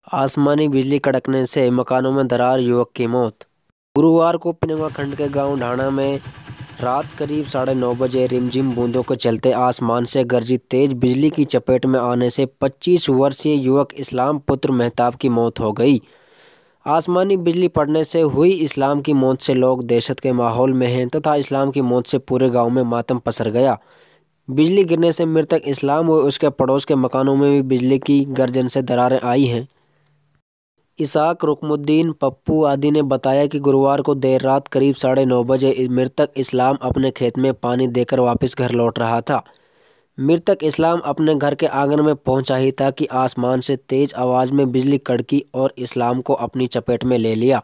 आसमानी बिजली कड़कने से मकानों में दरार, युवक की मौत। गुरुवार को पिनवा खंड के गांव ढाणा में रात करीब 9:30 बजे रिमझिम बूंदों के चलते आसमान से गरजी तेज बिजली की चपेट में आने से 25 वर्षीय युवक इस्लाम पुत्र मेहताब की मौत हो गई। आसमानी बिजली पड़ने से हुई इस्लाम की मौत से लोग दहशत के माहौल में हैं तथा इस्लाम की मौत से पूरे गांव में मातम पसर गया। बिजली गिरने से मृतक इस्लाम व उसके पड़ोस के मकानों में भी बिजली की गर्जन से दरारें आई हैं। इसाक, रुकमुद्दीन, पप्पू आदि ने बताया कि गुरुवार को देर रात करीब 9:30 बजे मृतक इस्लाम अपने खेत में पानी देकर वापस घर लौट रहा था। मृतक इस्लाम अपने घर के आंगन में पहुंचा ही था कि आसमान से तेज आवाज में बिजली कड़की और इस्लाम को अपनी चपेट में ले लिया,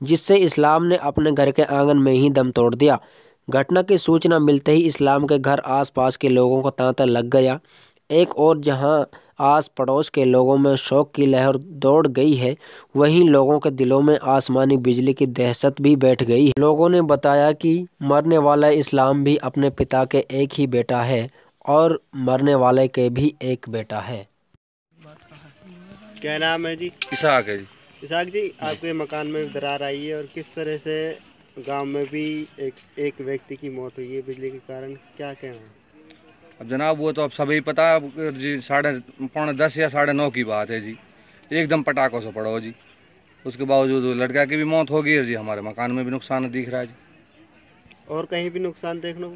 जिससे इस्लाम ने अपने घर के आंगन में ही दम तोड़ दिया। घटना की सूचना मिलते ही इस्लाम के घर आसपास के लोगों को तांता लग गया। एक और जहां आस पड़ोस के लोगों में शोक की लहर दौड़ गई है, वहीं लोगों के दिलों में आसमानी बिजली की दहशत भी बैठ गई है। लोगों ने बताया कि मरने वाला इस्लाम भी अपने पिता के एक ही बेटा है और मरने वाले के भी एक बेटा है। क्या नाम है जी? इसाक है जी। इसाक जी, आपके मकान में दरार आई है और किस तरह से गांव में भी एक व्यक्ति की मौत हुई है बिजली के कारण, क्या कहना है? अब जनाब वो तो अब सभी पता है जी, 9:30 या 9:30 की बात है जी। एकदम पटाखों से पड़ो जी। उसके बावजूद लड़का की भी मौत हो गई है जी। हमारे मकान में भी नुकसान दिख रहा है जी। और कहीं भी नुकसान देखने को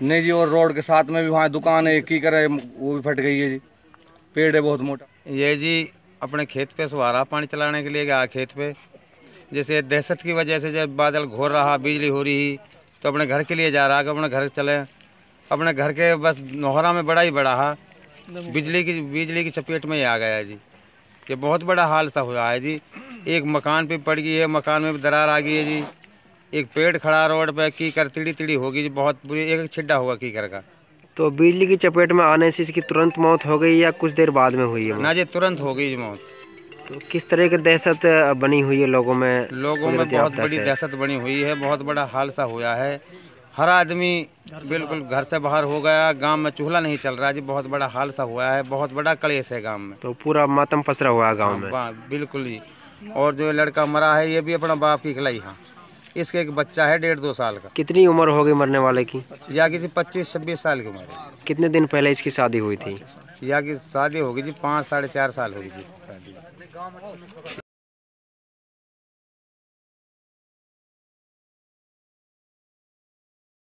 नहीं जी, और रोड के साथ में भी वहाँ दुकान है की करे, वो भी फट गई है जी। पेड़ है बहुत मोटा। ये जी अपने खेत पे सुहारा पानी चलाने के लिए गया खेत पे। जैसे दहशत की वजह से जब बादल घोर रहा, बिजली हो रही, तो अपने घर के लिए जा रहा कि अपने घर चले। अपने घर के बस नोहरा में बड़ा ही बड़ा है, बिजली की चपेट में ही आ गया जी। ये बहुत बड़ा हादसा हुआ है जी। एक मकान पे पड़ गई है, मकान में दरार आ गई है जी। एक पेड़ खड़ा रोड पे की कर तिड़ी तिड़ी होगी जी, बहुत बुरी। एक छिड्डा होगा की कर का। तो बिजली की चपेट में आने से इसकी तुरंत मौत हो गई या कुछ देर बाद में हुई है मौत? ना जी, तुरंत हो गई जी मौत। तो किस तरह की दहशत बनी हुई है लोगों में? बहुत बड़ी दहशत बनी हुई है, बहुत बड़ा हादसा हुआ है। हर आदमी बिल्कुल घर से बाहर हो गया, गांव में चूल्हा नहीं चल रहा जी। बहुत बड़ा हादसा हुआ है, बहुत बड़ा कलेश है गांव में। तो पूरा मातम पसरा हुआ है गांव में। बिल्कुल ही। और जो लड़का मरा है ये भी अपना बाप की खिलाई है। इसके एक बच्चा है 1.5-2 साल का। कितनी उम्र होगी मरने वाले की? या किसी 25-26 साल की उम्र है। कितने दिन पहले इसकी शादी हुई थी? या की शादी होगी जी 5-4.5 साल होगी जी शादी।